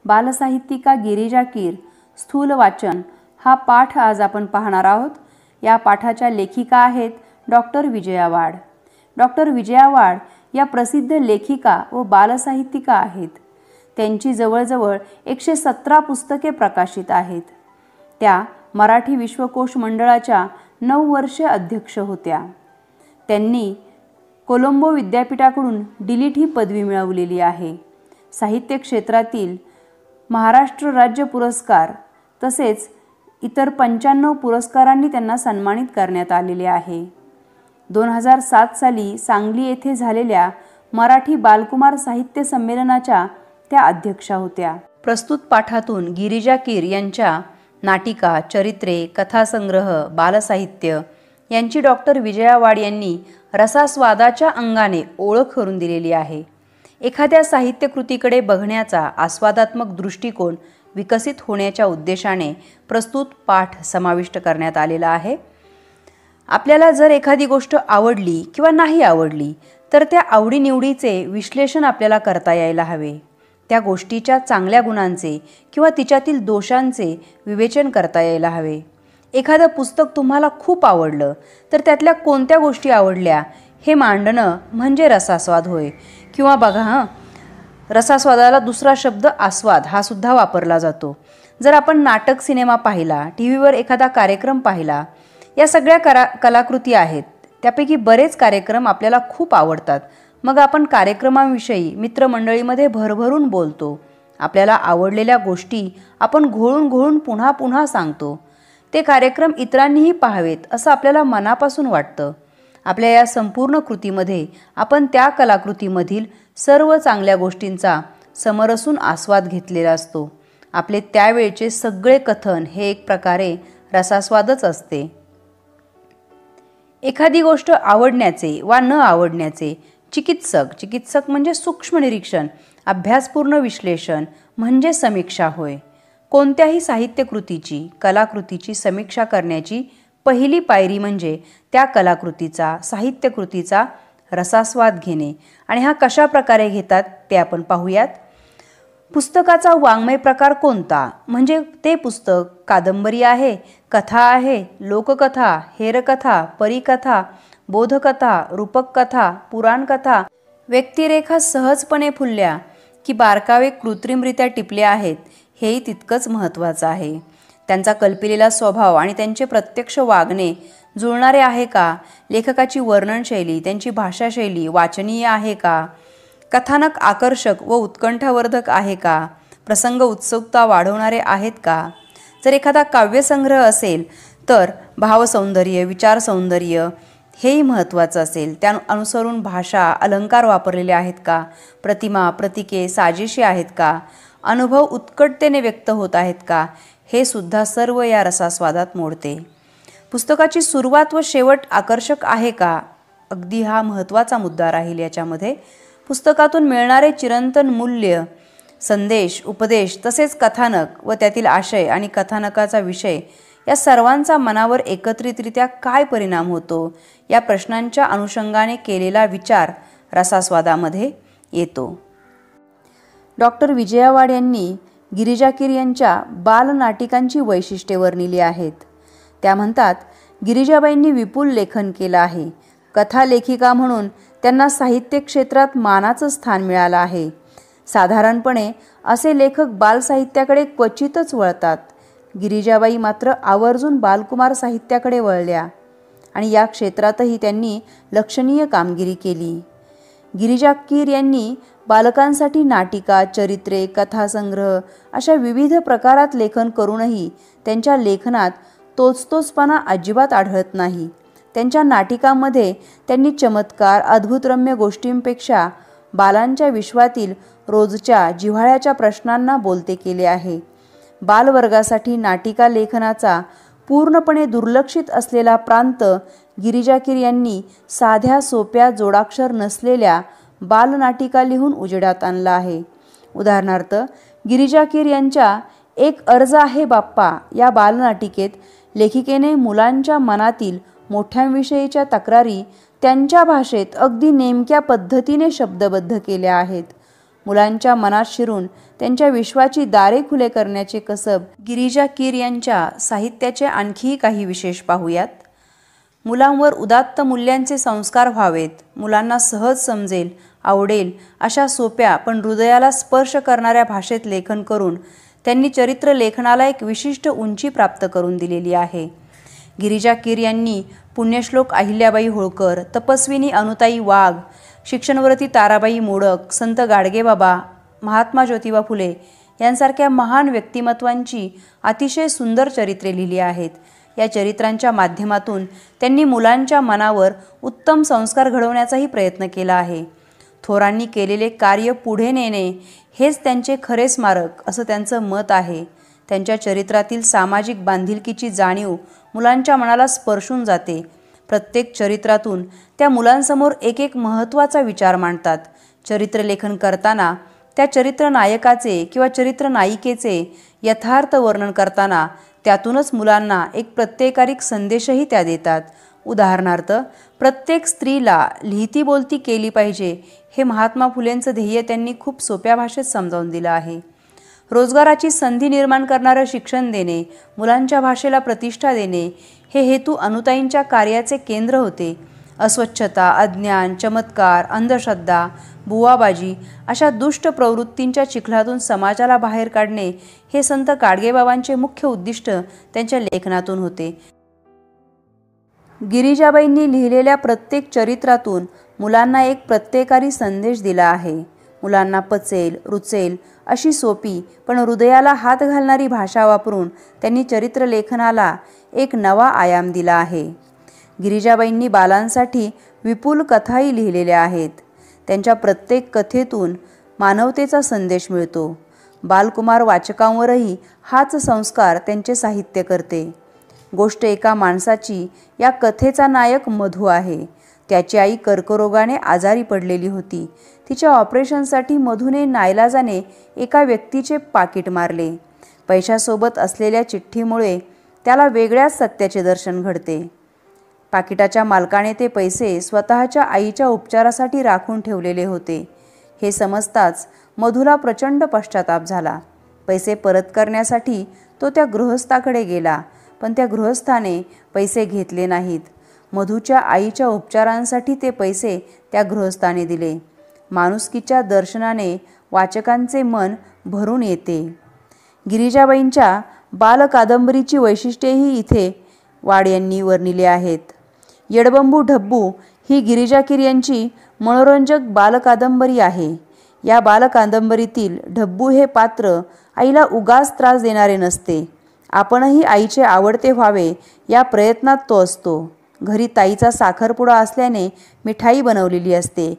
बालसाहित्यिका गिरिजा कीर स्थूल वाचन हा पाठ आज आपण पाहणार आहोत। या पाठाच्या लेखिका आहेत डॉक्टर विजया वाड। डॉक्टर विजया वाड या प्रसिद्ध लेखिका व बालसाहित्यिका आहेत। त्यांची जवळजवळ 117 पुस्तके प्रकाशित आहेत। त्या मराठी विश्वकोश मंडळाच्या 9 वर्षे अध्यक्ष होत्या। त्यांनी कोलंबो विद्यापीठाकडून डीलिट ही पदवी मिळवलेली आहे। साहित्य क्षेत्रातील महाराष्ट्र राज्य पुरस्कार तसेच इतर 95 पुरस्कारांनी त्यांना सन्मानित करण्यात आलेले आहे। 2007 साली सांगली येथे झालेल्या मराठी बालकुमार साहित्य संमेलनाच्या त्या अध्यक्षा होत्या। प्रस्तुत पाठातून गिरिजा कीर यांच्या नाटिका, चरित्रे, कथासंग्रह, बालसाहित्य यांची डॉक्टर विजया वाड यांनी रसास्वादाच्या अंगाने ओळख करून दिलेली आहे। एखाद्या साहित्य कृतीकडे बघण्याचा आस्वादात्मक दृष्टिकोन विकसित होण्याच्या उद्देशाने प्रस्तुत पाठ समाविष्ट करण्यात आलेला आहे। आपल्याला जर एखादी गोष्ट आवडली किंवा नाही आवडली तर त्या आवडीनिवडीचे विश्लेषण आपल्याला करता यायला हवे। त्या गोष्टीच्या चांगल्या गुणांचे किंवा तिच्यातील दोषांचे विवेचन करता यायला हवे। एखादं पुस्तक तुम्हाला खूप आवडलं तर त्यातल्या कोणत्या गोष्टी आवडल्या हे मांडणं म्हणजे रसास्वाद होय। किंवा बघा रसास्वादाला दुसरा शब्द आस्वाद हा सुद्धा वापरला जातो। जर आपण नाटक, सिनेमा पाहिला, टीव्हीवर एखादा कार्यक्रम पाहिला, या सगळ्या कलाकृती आहेत, त्यापैकी बरेच कार्यक्रम आपल्याला खूप आवडतात। मग आपण कार्यक्रमांविषयी मित्रमंडळीमध्ये भरभरून बोलतो। आपल्याला आवडलेल्या गोष्टी आपण घोळून पुन्हा पुन्हा सांगतो। ते कार्यक्रम इतरांनीही पाहावेत असं आपल्याला मनापासून वाटतं। आपल्या या संपूर्ण कृतीमध्ये आपण त्या कलाकृतीमधील सर्व चांगल्या गोष्टींचा समरसून आस्वाद घेतलेला असतो। आपले त्यावेळचे सगळे कथन हे एक प्रकारे रसास्वादच असते। एखादी गोष्ट आवडण्याचे वा न आवडण्याचे चिकित्सक म्हणजे सूक्ष्म निरीक्षण, अभ्यासपूर्ण विश्लेषण म्हणजे समीक्षा होय। कोणत्याही साहित्यकृतीची, कलाकृतीची समीक्षा करण्याची पहिली पायरी म्हणजे त्या कलाकृतीचा, साहित्यकृतीचा रसास्वाद घेणे। आणि हा कशा प्रकारे घेतात ते आपण पाहूयात। पुस्तकाचा वाङ्मय प्रकार कोणता, म्हणजे ते पुस्तक कादंबरी आहे, कथा आहे, लोककथा, हेरकथा, परिकथा, बोधकथा, रूपक कथा, पुराणकथा, व्यक्तिरेखा सहजपणे फुलल्या की बारकावे कृत्रिमरित्या टिपले आहेत, हेही तितकंच महत्त्वाचं आहे। त्यांचा कल्पिलेला स्वभाव आणि त्यांचे प्रत्यक्ष वागणे जुळणारे आहे का? लेखकाची वर्णनशैली, त्यांची भाषाशैली वाचनीय आहे का? कथानक आकर्षक व उत्कंठावर्धक आहे का? प्रसंग उत्सुकता वाढवणारे आहेत का? जर एखादा काव्यसंग्रह असेल तर भावसौंदर्य, विचारसौंदर्य हेही महत्त्वाचं असेल। त्या अनुसरून भाषा, अलंकार वापरलेले आहेत का? प्रतिमा, प्रतीके साजेशी आहेत का? अनुभव उत्कटतेने व्यक्त होत आहेत का? हे सुद्धा सर्व या रसास्वादात मोडते। पुस्तकाची सुरुवात व शेवट आकर्षक आहे का? अगदी हा महत्त्वाचा मुद्दा राहील याच्यामध्ये। पुस्तकातून मिळणारे चिरंतन मूल्य, संदेश, उपदेश तसेच कथानक व त्यातील आशय आणि कथानकाचा विषय या सर्वांचा मनावर एकत्रितरित्या काय परिणाम होतो, या प्रश्नांच्या अनुषंगाने केलेला विचार रसास्वादामध्ये येतो। डॉक्टर विजया वाड यांनी गिरिजा कीर यांच्या बालनाटिकांची वैशिष्ट्ये वर्णिली आहेत। त्या म्हणतात, गिरिजाबाईंनी विपुल लेखन केलं आहे। कथा लेखिका म्हणून त्यांना साहित्य क्षेत्रात मानाचं स्थान मिळालं आहे। साधारणपणे असे लेखक बालसाहित्याकडे क्वचितच वळतात। गिरिजाबाई मात्र आवर्जून बालकुमार साहित्याकडे वळल्या आणि या क्षेत्रातही त्यांनी लक्षणीय कामगिरी केली। गिरिजा कीर यांनी बालकांसाठी नाटिका, चरित्रे, कथासंग्रह अशा विविध प्रकारात लेखन करूनही त्यांच्या लेखनात तोचपणा अजिबात आढळत नाही। त्यांच्या नाटिकांमध्ये त्यांनी चमत्कार, अद्भुतरम्य गोष्टींपेक्षा बालांच्या विश्वातील रोजच्या जिव्हाळ्याच्या प्रश्नांना बोलते केले आहे। बालवर्गासाठी नाटिका लेखनाचा पूर्णपणे दुर्लक्षित असलेला प्रांत गिरिजा कीर यांनी साध्या सोप्या जोडाक्षर नसलेल्या बालनाटिका लिहून उजेडात आणला आहे। उदाहरणार्थ गिरिजा कीर यांच्या एक अर्ज आहे बाप्पा या बालनाटिकेत लेखिकेने मुलांच्या मनातील मोठ्यांविषयीच्या तक्रारी त्यांच्या भाषेत अगदी नेमक्या पद्धतीने शब्दबद्ध केल्या आहेत। मुलांच्या मनात शिरून त्यांच्या विश्वाची दारे खुले करण्याचे कसब गिरिजा कीर यांच्या साहित्याचे आणखीही काही विशेष पाहूयात. मुलांवर उदात्त मूल्यांचे संस्कार व्हावेत, मुलांना सहज समजेल, आवडेल अशा सोप्या पण हृदयाला स्पर्श करणाऱ्या भाषेत लेखन करून त्यांनी चरित्र लेखनाला एक विशिष्ट उंची प्राप्त करून दिलेली आहे. गिरिजा कीर यांनी पुण्यश्लोक अहिल्याबाई होळकर, तपस्विनी अनुताई वाघ, शिक्षणव्रती ताराबाई मोडक, संत गाडगेबाबा, महात्मा ज्योतिबा फुले यांसारख्या महान व्यक्तिमत्वांची अतिशय सुंदर चरित्रे लिहिली आहेत. या चरित्रांच्या माध्यमातून त्यांनी मुलांच्या मनावर उत्तम संस्कार घडवण्याचाही प्रयत्न केला आहे. थोरांनी केलेले कार्य पुढे नेणे हेच त्यांचे खरे स्मारक असं त्यांचं मत आहे. त्यांच्या चरित्रातील सामाजिक बांधिलकीची जाणीव मुलांच्या मनाला स्पर्शून जाते. प्रत्येक चरित्रातून त्या मुलांसमोर एक एक महत्त्वाचा विचार मांडतात. चरित्रलेखन करताना त्या चरित्र नायकाचे किंवा चरित्र नायिकेचे यथार्थ वर्णन करताना त्यातूनच मुलांना एक प्रत्येकारिक संदेशही त्या देतात. उदाहरणार्थ, प्रत्येक स्त्रीला लिहिती बोलती केली पाहिजे हे महात्मा फुलेंचं ध्येय त्यांनी खूप सोप्या भाषेत समजावून दिलं आहे. रोजगाराची संधी निर्माण करणारं शिक्षण देणे, मुलांच्या भाषेला प्रतिष्ठा देणे हे हेतू अनुताईंच्या कार्याचे केंद्र होते. अस्वच्छता, अज्ञान, चमत्कार, अंधश्रद्धा, बुवाबाजी अशा दुष्ट प्रवृत्तींच्या चिखलातून समाजाला बाहेर काढणे हे संत गाडगेबाबांचे मुख्य उद्दिष्ट त्यांच्या लेखनातून होते. गिरिजाबाईंनी लिहिलेल्या प्रत्येक चरित्रातून मुलांना एक प्रत्येकारी संदेश दिला आहे. मुलांना पचेल, रुचेल अशी सोपी पण हृदयाला हात घालणारी भाषा वापरून त्यांनी चरित्रलेखनाला एक नवा आयाम दिला आहे. गिरिजाबाईंनी बालांसाठी विपुल कथाही लिहिलेल्या आहेत. त्यांच्या प्रत्येक कथेतून मानवतेचा संदेश मिळतो. बालकुमार वाचकांवरही हाच संस्कार त्यांचे साहित्य करते. गोष्ट एका माणसाची. या कथेचा नायक मधू आहे. त्याची आई कर्करोगाने आजारी पडलेली होती. तिच्या ऑपरेशनसाठी मधूने नाईलाजाने एका व्यक्तीचे पाकीट मारले. पैशासोबत असलेल्या चिठ्ठीमुळे त्याला वेगळ्याच सत्याचे दर्शन घडते. पाकिटाच्या मालकाने ते पैसे स्वतःच्या आईच्या उपचारासाठी राखून ठेवलेले होते. हे समजताच मधूला प्रचंड पश्चाताप झाला. पैसे परत करण्यासाठी तो त्या गृहस्थाकडे गेला, पण त्या गृहस्थाने पैसे घेतले नाहीत. मधूच्या आईच्या उपचारांसाठी ते पैसे त्या गृहस्थाने दिले. माणुसकीच्या दर्शनाने वाचकांचे मन भरून येते. गिरिजाबाईंच्या बालकादंबरीची वैशिष्ट्येही इथे वाड यांनी वर्णिली आहेत. येडबंबू ढब्बू ही गिरिजा कीर यांची मनोरंजक बालकादंबरी आहे. या बालकादंबरीतील ढब्बू हे पात्र आईला उगाच त्रास देणारे नसते. आपणही आईचे आवडते व्हावे या प्रयत्नात तो असतो. घरी ताईचा साखरपुडा असल्याने मिठाई बनवलेली असते.